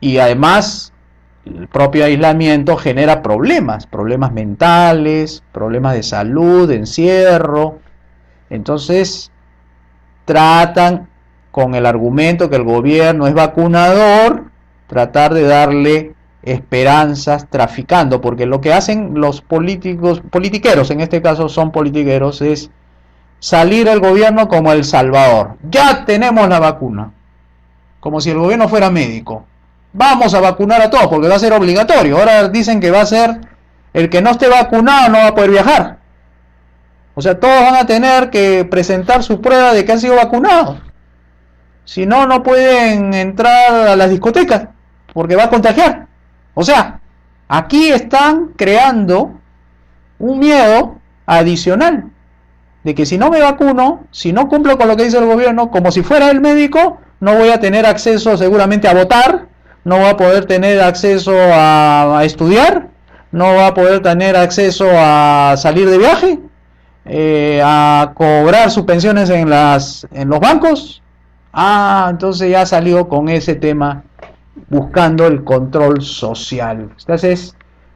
Y además, el propio aislamiento genera problemas mentales, problemas de salud, de encierro. Entonces, tratan con el argumento que el gobierno es vacunador, tratar de darle esperanzas traficando, porque lo que hacen los políticos, politiqueros, en este caso son politiqueros, es salir el gobierno como el salvador. Ya tenemos la vacuna, como si el gobierno fuera médico. Vamos a vacunar a todos porque va a ser obligatorio. Ahora dicen que va a ser el que no esté vacunado no va a poder viajar. O sea, todos van a tener que presentar su prueba de que han sido vacunados. Si no, no pueden entrar a las discotecas porque va a contagiar. O sea, aquí están creando un miedo adicional de que si no me vacuno, si no cumplo con lo que dice el gobierno, como si fuera el médico, no voy a tener acceso seguramente a votar, no voy a poder tener acceso a estudiar, no voy a poder tener acceso a salir de viaje, a cobrar sus pensiones en los bancos. Entonces ya salió con ese tema buscando el control social. Entonces,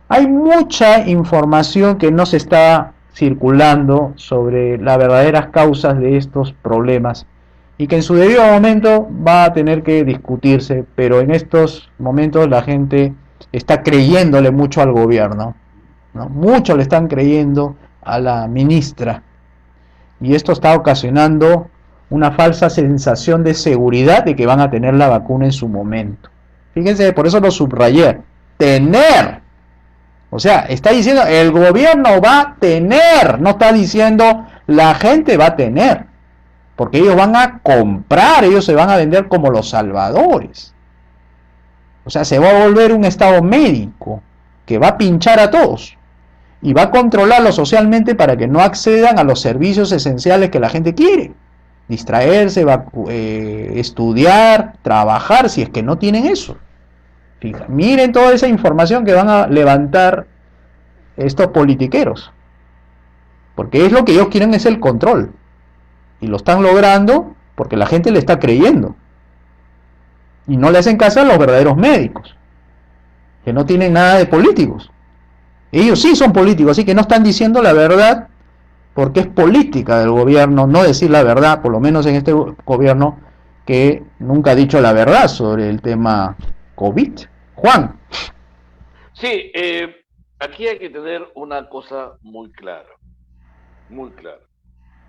hay mucha información que no se está circulando sobre las verdaderas causas de estos problemas y que en su debido momento va a tener que discutirse, pero en estos momentos la gente está creyéndole mucho al gobierno, ¿no? Mucho le están creyendo a la ministra y esto está ocasionando una falsa sensación de seguridad de que van a tener la vacuna en su momento. Fíjense, por eso lo subrayé. Tener. O sea, está diciendo el gobierno va a tener. No está diciendo la gente va a tener. Porque ellos van a comprar. Ellos se van a vender como los salvadores. O sea, se va a volver un estado médico que va a pinchar a todos. Y va a controlarlo socialmente para que no accedan a los servicios esenciales que la gente quiere. Distraerse, estudiar, trabajar, si es que no tienen eso. Fija, miren toda esa información que van a levantar estos politiqueros. Porque es lo que ellos quieren, es el control. Y lo están logrando porque la gente le está creyendo. Y no le hacen caso a los verdaderos médicos, que no tienen nada de políticos. Ellos sí son políticos, así que no están diciendo la verdad porque es política del gobierno no decir la verdad, por lo menos en este gobierno que nunca ha dicho la verdad sobre el tema COVID. Juan. Sí, aquí hay que tener una cosa muy clara, muy clara.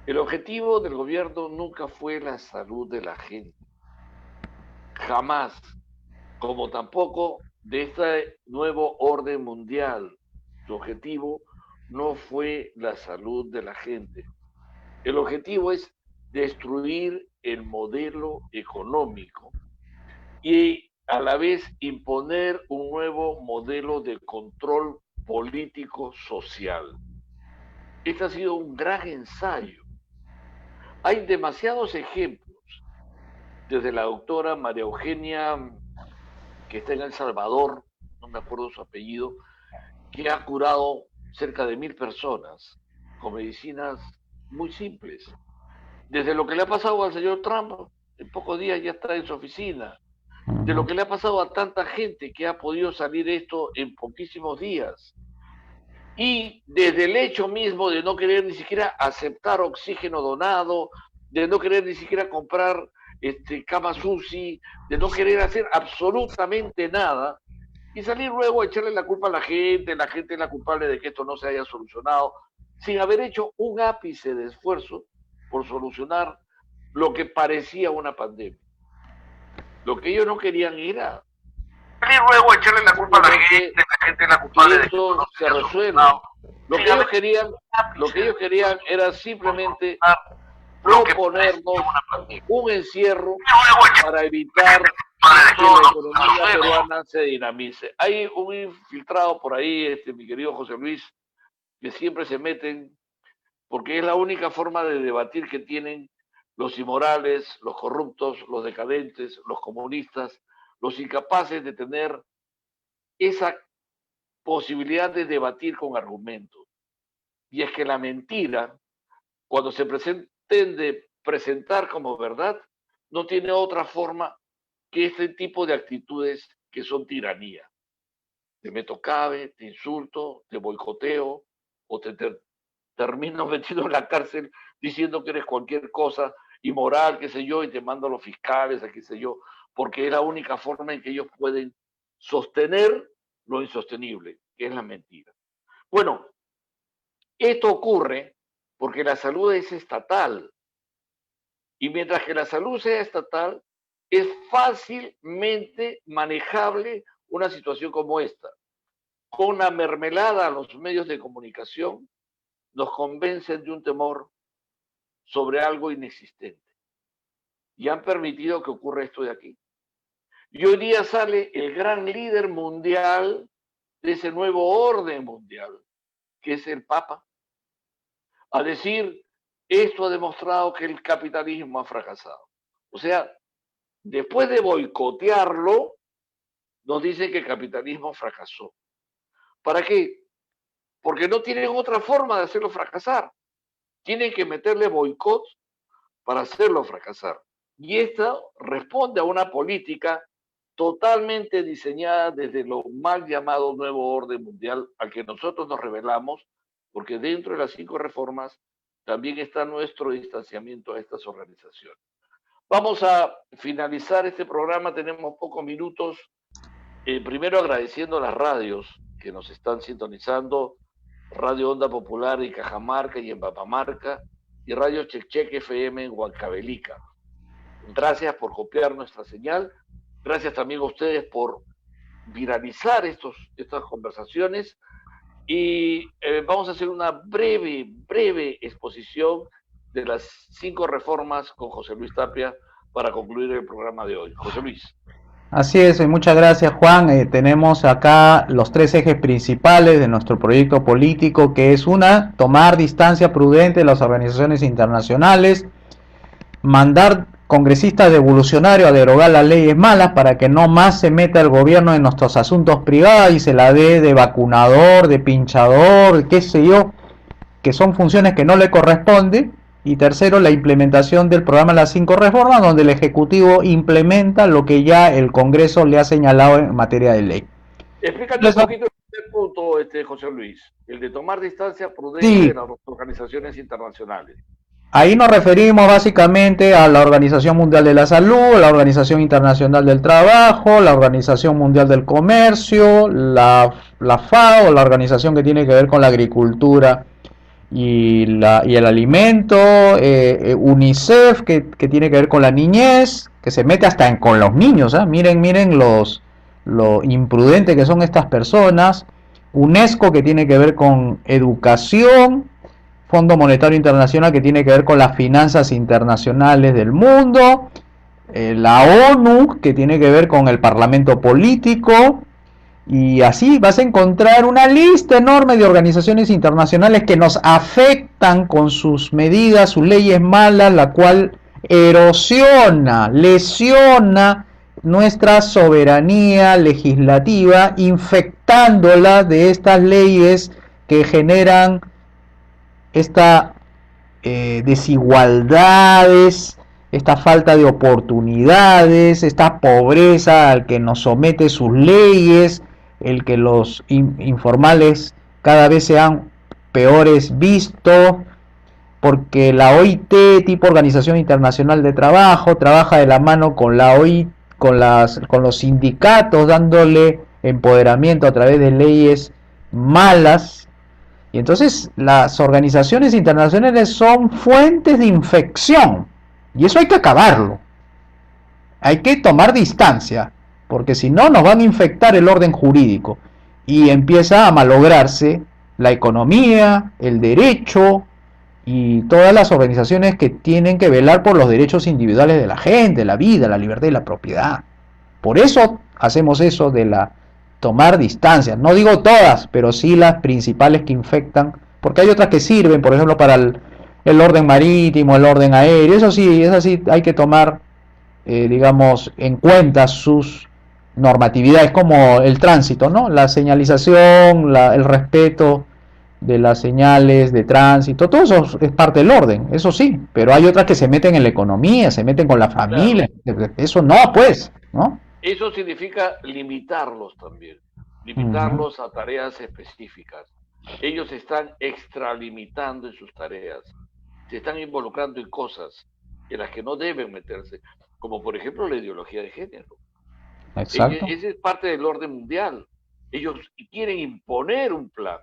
El objetivo del gobierno nunca fue la salud de la gente, jamás, como tampoco de este nuevo orden mundial. Su objetivo no fue la salud de la gente. El objetivo es destruir el modelo económico y a la vez imponer un nuevo modelo de control político social. Este ha sido un gran ensayo. Hay demasiados ejemplos, desde la doctora María Eugenia, que está en El Salvador, no me acuerdo su apellido, que ha curado cerca de 1000 personas con medicinas muy simples. Desde lo que le ha pasado al señor Trump, en pocos días ya está en su oficina. De lo que le ha pasado a tanta gente que ha podido salir esto en poquísimos días. Y desde el hecho mismo de no querer ni siquiera aceptar oxígeno donado, de no querer ni siquiera comprar camas UCI, de no querer hacer absolutamente nada, y salir luego a echarle la culpa a la gente es la culpable de que esto no se haya solucionado, sin haber hecho un ápice de esfuerzo por solucionar lo que parecía una pandemia. Lo que ellos no querían era salir luego a echarle la culpa a la gente es la culpable de que esto se resuelva. Lo que ellos querían era simplemente proponernos un encierro para evitar que la economía peruana se dinamice. Hay un infiltrado por ahí, mi querido José Luis, que siempre se meten, porque es la única forma de debatir que tienen los inmorales, los corruptos, los decadentes, los comunistas, los incapaces de tener esa posibilidad de debatir con argumentos. Y es que la mentira, cuando se pretende presentar como verdad, no tiene otra forma que este tipo de actitudes que son tiranía. Te meto cabe, te insulto, te boicoteo o te termino metido en la cárcel diciendo que eres cualquier cosa inmoral, qué sé yo, y te mando a los fiscales, a qué sé yo, porque es la única forma en que ellos pueden sostener lo insostenible, que es la mentira. Bueno, esto ocurre porque la salud es estatal. Y mientras que la salud sea estatal, es fácilmente manejable una situación como esta. Con la mermelada a los medios de comunicación nos convencen de un temor sobre algo inexistente. Y han permitido que ocurra esto de aquí. Y hoy día sale el gran líder mundial de ese nuevo orden mundial, que es el Papa, a decir, esto ha demostrado que el capitalismo ha fracasado. O sea, después de boicotearlo, nos dice que el capitalismo fracasó. ¿Para qué? Porque no tienen otra forma de hacerlo fracasar. Tienen que meterle boicot para hacerlo fracasar. Y esto responde a una política totalmente diseñada desde lo mal llamado nuevo orden mundial al que nosotros nos rebelamos, porque dentro de las 5 reformas también está nuestro distanciamiento a estas organizaciones. Vamos a finalizar este programa, tenemos pocos minutos. Primero agradeciendo a las radios que nos están sintonizando, Radio Onda Popular en Cajamarca y en Papamarca, y Radio Checkcheck FM en Huancavelica. Gracias por copiar nuestra señal. Gracias también a ustedes por viralizar estas conversaciones. Y vamos a hacer una breve exposición de las 5 reformas con José Luis Tapia para concluir el programa de hoy. José Luis. Así es, muchas gracias Juan. Tenemos acá los 3 ejes principales de nuestro proyecto político, que es una, tomar distancia prudente de las organizaciones internacionales, mandar congresistas devolucionarios a derogar las leyes malas para que no más se meta el gobierno en nuestros asuntos privados y se la dé de vacunador, de pinchador, qué sé yo, que son funciones que no le corresponden. Y tercero, la implementación del programa Las 5 Reformas, donde el Ejecutivo implementa lo que ya el Congreso le ha señalado en materia de ley. Explícate un poquito el punto, José Luis, el de tomar distancia prudente de las organizaciones internacionales. Ahí nos referimos básicamente a la Organización Mundial de la Salud, la Organización Internacional del Trabajo, la Organización Mundial del Comercio, la FAO, la organización que tiene que ver con la agricultura y el alimento, UNICEF, que tiene que ver con la niñez, que se mete hasta con los niños, ¿eh? Miren lo imprudente que son estas personas. UNESCO, que tiene que ver con educación. Fondo Monetario Internacional, que tiene que ver con las finanzas internacionales del mundo. La ONU, que tiene que ver con el parlamento político. Y así vas a encontrar una lista enorme de organizaciones internacionales que nos afectan con sus medidas, sus leyes malas, la cual erosiona, lesiona nuestra soberanía legislativa, infectándola de estas leyes que generan esta desigualdades, esta falta de oportunidades, esta pobreza al que nos somete sus leyes, el que los informales cada vez sean peores vistos, porque la OIT, tipo Organización Internacional de Trabajo, trabaja de la mano con la OIT, con los sindicatos, dándole empoderamiento a través de leyes malas. Y entonces las organizaciones internacionales son fuentes de infección. Y eso hay que acabarlo. Hay que tomar distancia, porque si no nos van a infectar el orden jurídico y empieza a malograrse la economía, el derecho y todas las organizaciones que tienen que velar por los derechos individuales de la gente, la vida, la libertad y la propiedad. Por eso hacemos eso de la tomar distancias. No digo todas, pero sí las principales que infectan, porque hay otras que sirven, por ejemplo, para el orden marítimo, el orden aéreo. Eso sí, es así, hay que tomar, digamos, en cuenta sus normatividades, como el tránsito, ¿no? La señalización, el respeto de las señales de tránsito, todo eso es parte del orden, eso sí, pero hay otras que se meten en la economía, se meten con la Claro. familia, eso no, pues, ¿no? Eso significa limitarlos también, Uh -huh. limitarlos a tareas específicas. Ellos se están extralimitando en sus tareas, se están involucrando en cosas en las que no deben meterse, como por ejemplo la ideología de género. Exacto. Ese es parte del orden mundial. Ellos quieren imponer un plan.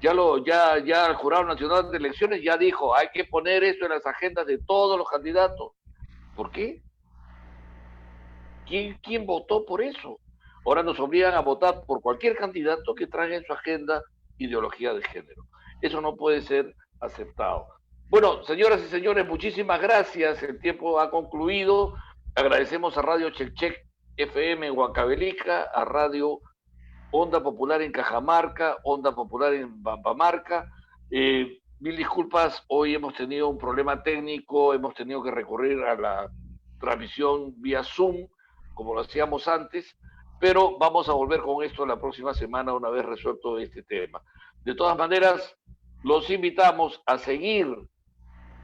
Ya el Jurado Nacional de Elecciones ya dijo, hay que poner esto en las agendas de todos los candidatos. ¿Por qué? ¿Quién votó por eso? Ahora nos obligan a votar por cualquier candidato que traiga en su agenda ideología de género. Eso no puede ser aceptado. Bueno, señoras y señores, muchísimas gracias. El tiempo ha concluido. Agradecemos a Radio Chelchec FM en Huancavelica, a Radio Onda Popular en Cajamarca, Onda Popular en Pampamarca. Mil disculpas, hoy hemos tenido un problema técnico, hemos tenido que recurrir a la transmisión vía Zoom, como lo hacíamos antes, pero vamos a volver con esto la próxima semana una vez resuelto este tema. De todas maneras, los invitamos a seguir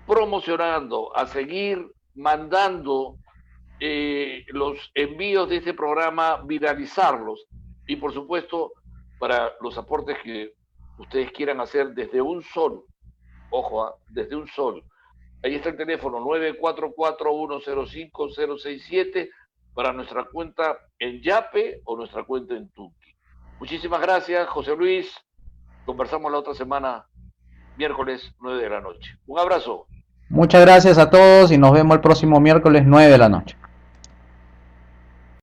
promocionando, a seguir mandando los envíos de este programa, viralizarlos y por supuesto para los aportes que ustedes quieran hacer desde un sol, ojo, desde un sol. Ahí está el teléfono 944-105-067 para nuestra cuenta en Yape o nuestra cuenta en Tuki. Muchísimas gracias, José Luis. Conversamos la otra semana, miércoles 9 de la noche. Un abrazo. Muchas gracias a todos y nos vemos el próximo miércoles 9 de la noche.